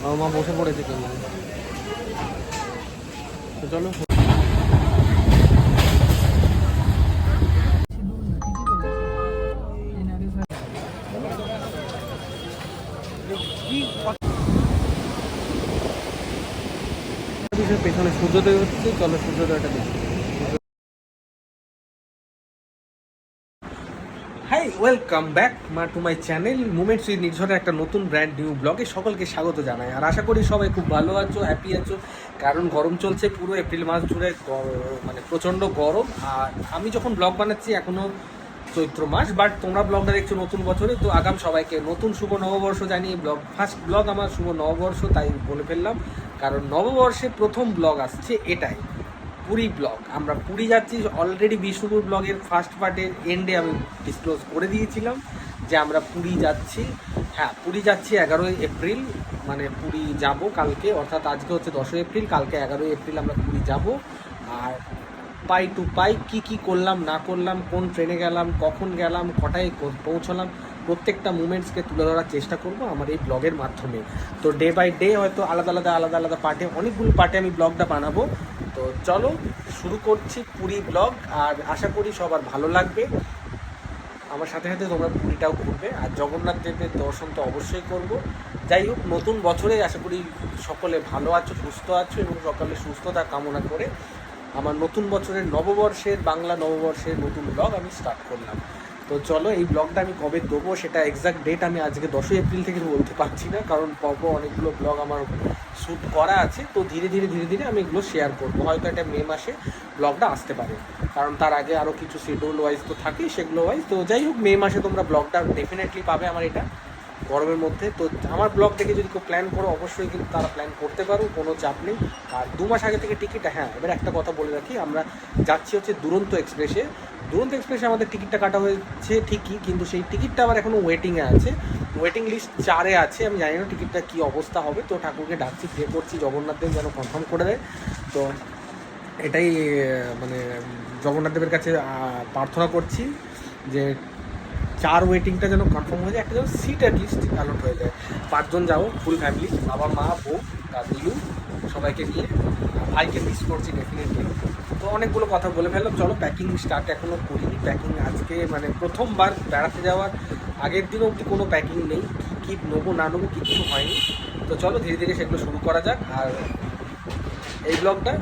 আমার মা বসে পড়েছে কেমন। তো চলো পেছনে সূর্যোদয় হচ্ছে, চলো সূর্যোদয়টা দেখি। Hi, welcome back to my channel moments with নির্ঝরের একটা নতুন ব্র্যান্ড নিউ ব্লগে সকলকে স্বাগত জানাই। আর আশা করি সবাই খুব ভালো আছো, হ্যাপি আছো, কারণ গরম চলছে পুরো এপ্রিল মাস জুড়ে, মানে প্রচণ্ড গরম। আর আমি যখন ব্লগ বানাচ্ছি এখনও চৈত্র মাস, বাট তোমরা ব্লগটা দেখছো নতুন বছরে। তো আগাম সবাইকে নতুন শুভ নববর্ষ জানিয়ে ফার্স্ট ব্লগ আমার শুভ নববর্ষ, তাই বলে ফেললাম। কারণ নববর্ষে প্রথম ব্লগ আসছে এটাই, পুরী ব্লগ। আমরা পুরী যাচ্ছি অলরেডি। বিষ্ণুপুর ব্লগের ফার্স্ট পার্টের এন্ডে আমি ডিসক্লোজ করে দিয়েছিলাম যে আমরা পুরী যাচ্ছি। হ্যাঁ, পুরী যাচ্ছি 11ই এপ্রিল, মানে পুরী যাব কালকে, অর্থাৎ আজকে হচ্ছে 10ই এপ্রিল, কালকে 11ই এপ্রিল আমরা পুরী যাব। আর পাই টু পাই কী কী করলাম না করলাম, কোন ট্রেনে গেলাম, কখন গেলাম, কটায় পৌঁছলাম, প্রত্যেকটা মুমেন্টসকে তুলে ধরার চেষ্টা করব আমার এই ব্লগের মাধ্যমে। তো ডে বাই ডে হয়তো আলাদা আলাদা পার্টে, অনেকগুলো পার্টে আমি ব্লগটা বানাবো। তো চলো শুরু করছি পুরী ব্লগ। আর আশা করি সবার ভালো লাগবে। আমার সাথে সাথে তোমরা পুরীটাও ঘুরবে, আর জগন্নাথ দেবের দর্শন তো অবশ্যই করব। যাই হোক, নতুন বছরে আশা করি সকলে ভালো আছো, সুস্থ আছো, এবং সকলে সুস্থতা কামনা করে আমার নতুন বছরের নববর্ষের, বাংলা নববর্ষের নতুন ব্লগ আমি স্টার্ট করলাম। তো চলো, এই ব্লগটা আমি কবে দেবো সেটা এক্সাক্ট ডেট আমি আজকে 10ই এপ্রিল থেকে বলতে পারছি না, কারণ পরপর অনেকগুলো ব্লগ আমার শ্যুট করা আছে। তো ধীরে ধীরে আমি এগুলো শেয়ার করবো। হয়তো এটা মে মাসে ব্লগটা আসতে পারে, কারণ তার আগে আরও কিছু শিডিউল ওয়াইজ তো থাকেই, সেগুলো ওয়াইজ। তো যাই হোক, মে মাসে তোমরা ব্লগটা ডেফিনেটলি পাবে আমার এটা, গরমের মধ্যে। তো আমার ব্লগ থেকে যদি কেউ প্ল্যান করো অবশ্যই কিন্তু তারা প্ল্যান করতে পারো, কোনো চাপ নেই। আর 2 মাস আগে থেকে টিকিট, হ্যাঁ এবার একটা কথা বলে রাখি, আমরা যাচ্ছি হচ্ছে দুরন্ত এক্সপ্রেসে। দুরন্ত এক্সপ্রেসে আমাদের টিকিটটা কাটা হয়েছে ঠিকই, কিন্তু সেই টিকিটটা আবার এখনও ওয়েটিংয়ে আছে, ওয়েটিং লিস্ট 4-এ আছে। আমি জানি না টিকিটটা কী অবস্থা হবে। তো ঠাকুরকে ডাকছি, প্রে করছি জগন্নাথ দেব যেন কনফার্ম করে দেয়। তো এটাই মানে জগন্নাথ দেবের কাছে প্রার্থনা করছি যে 4 ওয়েটিংটা যেন কনফার্ম হয়ে যায়, একটা যেন সিট অ্যাটলিস্ট অ্যালট হয়ে যায়। 5 জন যাবো, ফুল ফ্যামিলি, বাবা মা বউ দাদু সবাইকে নিয়ে। ভাইকে মিস করছি ডেফিনেটলি। তো অনেকগুলো কথা বলে ফেললাম, চলো প্যাকিং স্টার্ট এখনও করিনি। প্যাকিং আজকে মানে প্রথমবার বেড়াতে যাওয়ার আগের দিনও অবধি কোনো প্যাকিং নেই, কী নেবো না নেবো কিচ্ছু হয়নি। তো চলো ধীরে ধীরে সেগুলো শুরু করা যাক। আর এই ব্লগটা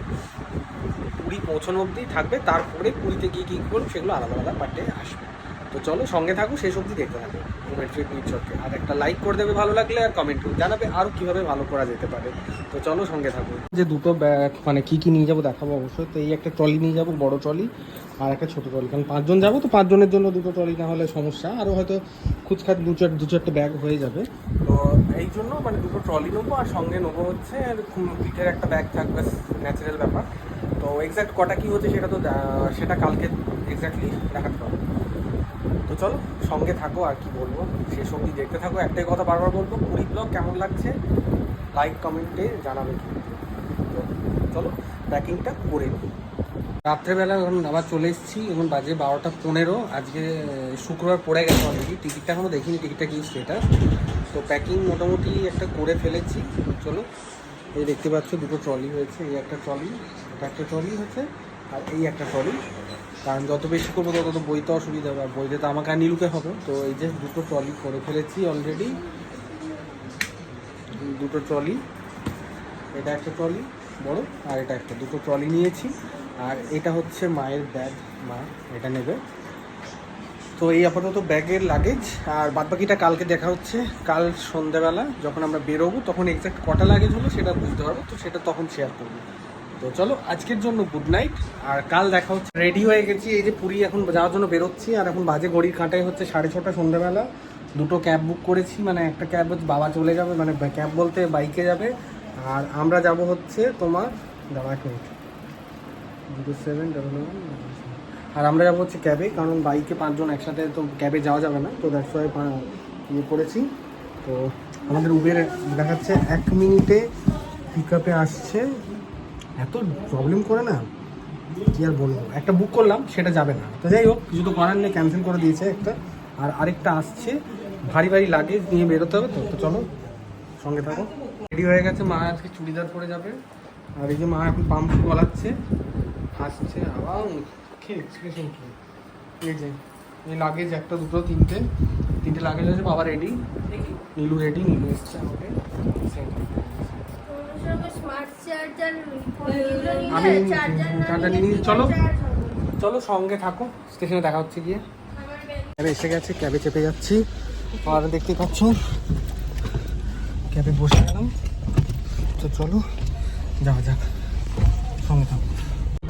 পুরী পৌঁছানো অবধি থাকবে, তারপরে পুরীতে গিয়ে কী করবো সেগুলো আলাদা পার্টে আসবে। তো চলো সঙ্গে থাকো, শেষ অবধি দেখতে থাকো মুমেন্টস উইথ নির্ঝরকে। আর একটা লাইক করে দেবে ভালো লাগলে, আর কমেন্ট জানাবে আরও কীভাবে ভালো করা যেতে পারে। তো চলো সঙ্গে থাকো। যে দুটো ব্যাগ মানে কী নিয়ে যাবো দেখাবো অবশ্যই। তো এই একটা ট্রলি নিয়ে যাবো, বড় ট্রলি, আর একটা ছোটো ট্রলি, কারণ 5 জন যাবো। তো 5 জনের জন্য দুটো ট্রলি না হলে সমস্যা, আরও হয়তো খুচখাচ দু চারটে ব্যাগ হয়ে যাবে। তো এই জন্য মানে দুটো ট্রলি নেবো, আর সঙ্গে নেবো হচ্ছে পিঠের একটা ব্যাগ থাকবে, ন্যাচারাল ব্যাপার। তো এক্স্যাক্ট কটা কী হচ্ছে সেটা কালকে এক্স্যাক্টলি দেখাতে পারবো। তো চলো সঙ্গে থাকো, আর কি বলবো, শেষ অবধি দেখতে থাকো। একটাই কথা বারবার বলবো, পুরী ব্লগ কেমন লাগছে লাইক কমেন্টে জানাবে কিন্তু। তো চলো প্যাকিংটা করে নিই। রাত্রেবেলা এখন আবার চলে এসেছি, এখন বাজে 12টা 15। আজকে শুক্রবার পড়ে গেছে অলরেডি, টিকিটটা এখনও দেখিনি, টিকিটটা কি স্টেটাস। তো প্যাকিং মোটামুটি একটা করে ফেলেছি। চলো, এই দেখতে পাচ্ছ দুটো ট্রলি হয়েছে, এই একটা ট্রলি, এটা একটা ট্রলি হচ্ছে, আর এই একটা ট্রলি। কারণ যত বেশি করবো তত বইতে অসুবিধা হবে, আর বইতে তো আমাকে আর নীলুকে হবে। তো এই যে দুটো ট্রলি করে ফেলেছি অলরেডি, দুটো ট্রলি, এটা একটা ট্রলি বড়, আর এটা একটা, দুটো ট্রলি নিয়েছি। আর এটা হচ্ছে মায়ের ব্যাগ, মা এটা নেবে। তো এই আপাতত ব্যাগের লাগেজ, আর বাদবাকিটা কালকে দেখা হচ্ছে। কাল সন্ধ্যাবেলা যখন আমরা বেরোবো তখন এক্স্যাক্ট কটা লাগেজ হলো সেটা বুঝতে পারবো, তো সেটা তখন শেয়ার করবো। তো চলো আজকের জন্য গুড নাইট, আর কাল দেখা হচ্ছে। রেডি হয়ে গেছি, এই যে পুরী এখন যাওয়ার জন্য বেরোচ্ছি। আর এখন বাজে ঘড়ির কাঁটায় হচ্ছে 6:30 সন্ধ্যাবেলা। দুটো ক্যাব বুক করেছি, মানে একটা ক্যাব হচ্ছে বাবা চলে যাবে, মানে ক্যাব বলতে বাইকে যাবে, আর আমরা যাব হচ্ছে তোমার দাঁড়া এক মিনিট 0711, আর আমরা যাবো হচ্ছে ক্যাবে, কারণ বাইকে 5 জন একসাথে তো ক্যাবে যাওয়া যাবে না। তো দ্যাটস ওয়াই ইয়ে করেছি। তো আমাদের উবের দেখাচ্ছে 1 মিনিটে পিক আপে আসছে। এত প্রবলেম করে না, কি আর বলবো। একটা বুক করলাম সেটা যাবে না, তো যাই হোক কিছু তো করার নেই, ক্যান্সেল করে দিয়েছে একটা। আর আরেকটা আসছে, ভারী লাগেজ নিয়ে বেরোতে হবে। তো চলো সঙ্গে থাকো। রেডি হয়ে গেছে, মা আজকে চুড়িদার পরে যাবে। আর এই যে মা এখন পাম্প গলাচ্ছে, হাসছে। আবার খেয়ে এক্সপ্রেশন কি, এই যে এই লাগেজ 1 2 3 3টে লাগেজ আছে। বাবা রেডি, নীলু রেডি, নীলু এসছে আমাকে। আমি চার্জার নিয়ে চলো চলো সঙ্গে থাকো, স্টেশনে দেখা হচ্ছে গিয়ে। ক্যাবে এসে গেছে, ক্যাবে চেপে যাচ্ছি। আর দেখতে পাচ্ছ ক্যাবে বসে গেলাম। তো চলো যাওয়া যাক, সঙ্গে থাকো।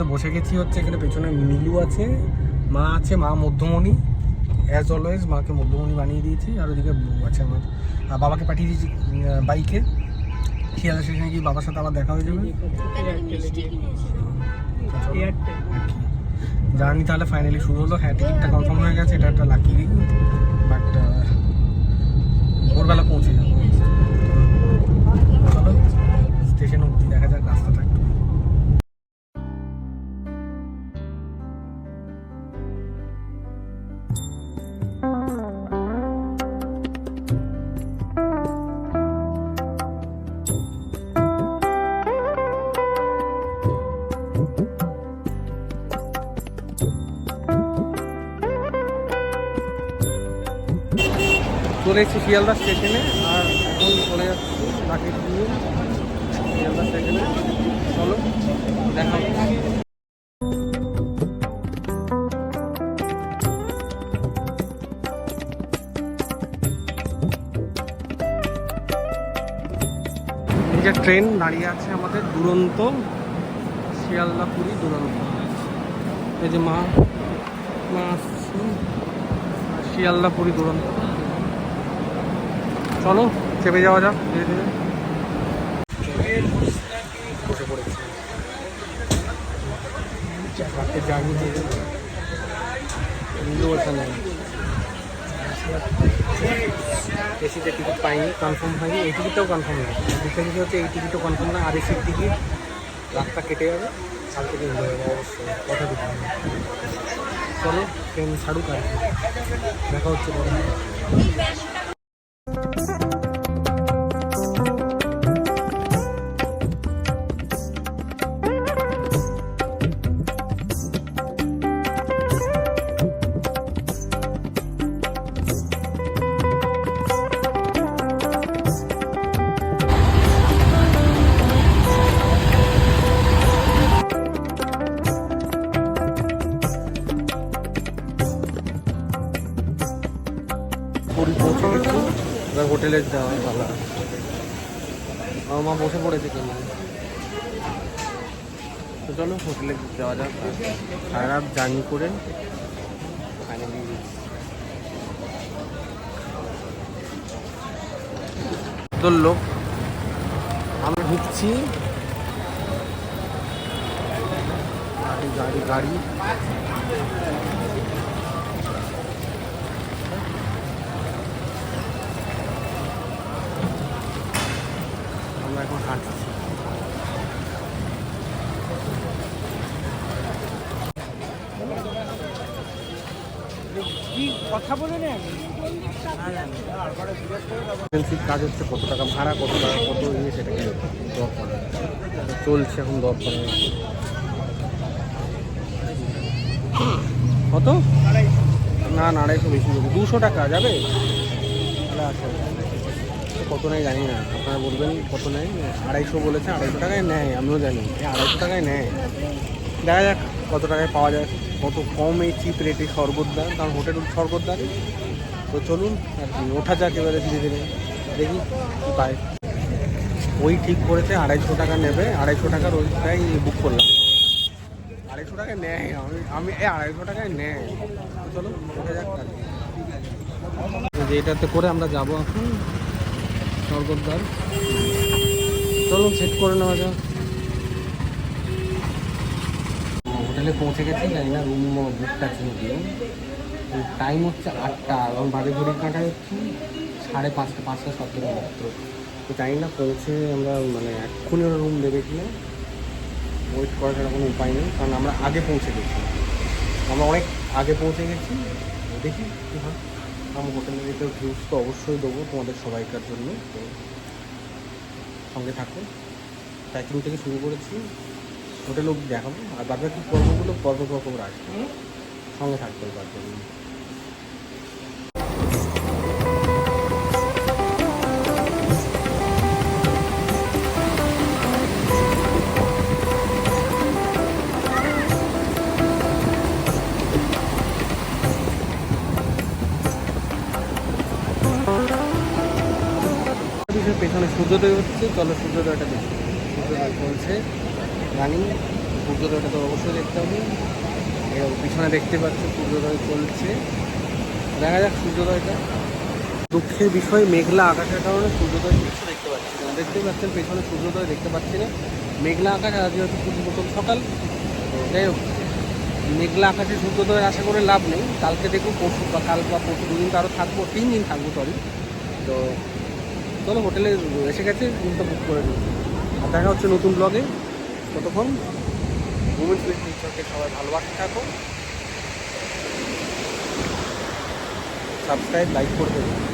তো বসে গেছি হচ্ছে এখানে, পেছনে নীলু আছে, মা আছে, মা মধ্যমণি অ্যাজ অলওয়েজ, মাকে মধ্যমণি বানিয়ে দিয়েছি। আর ওদিকে বউ আছে আমার, আর বাবাকে পাঠিয়ে দিয়েছি বাইকে। শিয়ালদা স্টেশনে গিয়ে বাবার সাথে আবার দেখা হয়ে যাবে। জার্নি তাহলে ফাইনালি শুরু হলো। হ্যাঁ, টিকিটটা কনফার্ম হয়ে গেছে, এটা একটা লাকি দিন। বাট ভোরবেলা পৌঁছে যাবো। চলো স্টেশন অবধি দেখা যাক রাস্তাটা একটু। চলে এসেছি শিয়ালদা স্টেশনে, আর এখন চলে যাচ্ছি লাগেজ নিয়ে শিয়ালদা স্টেশনে। চলো দেখা হচ্ছে। এই যে ট্রেন দাঁড়িয়ে আছে আমাদের, দুরন্ত, শিয়ালদা পুরী দুরন্ত। এই যে মা আসছে, শিয়ালদা পুরী দুরন্ত। চলো চেপে যাওয়া যাক ধীরে ধীরে। বসে পড়েছি, জার্নি এসিতে টিকিট পাইনি, কনফার্ম হয়নি। এই টিকিটটাও কনফার্ম না, ডিফারেন্স হচ্ছে এই টিকিটও কনফার্ম না। আর এসির টিকিট রাতটা কেটে যাবে, কাল থেকে হয়ে যাবে অবশ্যই, কথা দিতে হবে। চলো ট্রেন ছাড়ুক, আর দেখা হচ্ছে। পুরী পৌঁছে গেছি, এবার হোটেলে যাওয়া ভালো। আমার মা বসে পড়েছে কেন, তো চলো হোটেলে যাওয়া যাক। সারা রাত জার্নি করে ফাইনালি তো লোক আমরা ঢুকছি। গাড়ি গাড়ি গাড়ি আমরা এখন হাঁটছি। কথা বলে নেন, কাজ হচ্ছে কত টাকা ভাড়া, কত টাকা কত ইয়ে, সেটাকে দর করে চলছে এখন, দর করে কত না, 250 বেশি, 200 টাকা যাবে। আচ্ছা কত নেয় জানি না, আপনারা বলবেন কত নেয়। 250 বলেছে, 250 টাকায় নেয়, আমিও জানি 250 টাকায় নেয়। দেখা যাক কত টাকায় পাওয়া যায়, কত কম এই চিপ রেটে শরবতদার, কারণ হোটেল শরবতদার। তো চলুন আর কি, ওঠা যাক এবারে ধীরে ধীরে, দেখি কী পায়। ওই ঠিক করেছে 250 টাকা নেবে, 250 টাকার ওইটাই বুক করলাম। 250 টাকায় নেয়, আমি 250 টাকায় নেয়। চলো ওঠা যাক আর কি। যে এটাতে করে আমরা যাবো এখন স্বর্গদ্বার। চলো সেট করে নেওয়া যাক। হোটেলে পৌঁছে গেছি, জানি না রুম বুক আছে নাকি। টাইম হচ্ছে 8টা, এবং বাড়ি ঘড়ির কাঁটায় হচ্ছে 5:30, 5টা 17 মাত্র। তো জানি না পৌঁছে আমরা মানে এক্ষুনি ওরা রুম দেবে কিনা, ওয়েট করা ছাড়া কোনো উপায় নেই, কারণ আমরা আগে পৌঁছে গেছি, আমরা অনেক আগে পৌঁছে গেছি। দেখি কী হয়। আমার হোটেলের ভিউজ তো অবশ্যই দেবো তোমাদের সবাইকার জন্য। তো সঙ্গে থাকো। প্যাকিং থেকে শুরু করেছি, হোটেল অবধি দেখাবো, আর বাদ বাকি পর্বগুলো পর্ব রাখবো, সঙ্গে থাকতে পারবো। পেছনে সূর্যোদয় হচ্ছে, চলো সূর্যোদয়টা দেখি। সূর্যোদয় চলছে রানিং, সূর্যোদয়টা তো অবশ্যই দেখতে হবে। পিছনে দেখতে পাচ্ছ সূর্যোদয় চলছে, দেখা যাক সূর্যোদয়টা। দুঃখের বিষয় মেঘলা আকাশের কারণে সূর্যোদয় কিছু দেখতে পাচ্ছি না। দেখতেই পাচ্ছেন পেছনে সূর্যোদয় দেখতে পাচ্ছি না, মেঘলা আকাশ। আজ যেহেতু প্রথম সকাল, তো যাই হোক মেঘলা আকাশে সূর্যোদয় আশা করে লাভ নেই। কালকে দেখবো, পরশু বা কাল বা পরশু 2 দিন তো আরও থাকবো, 3 দিন থাকবো সরি। তো চলো হোটেলে এসে গেছে, রুমটা বুক করে নিই। আর দেখা হচ্ছে নতুন ব্লগে। ততক্ষণ মোমেন্টস উইথ নেচারকে সবাই ভালোবাসতে থাকো, সাবস্ক্রাইব লাইক করে দেবে।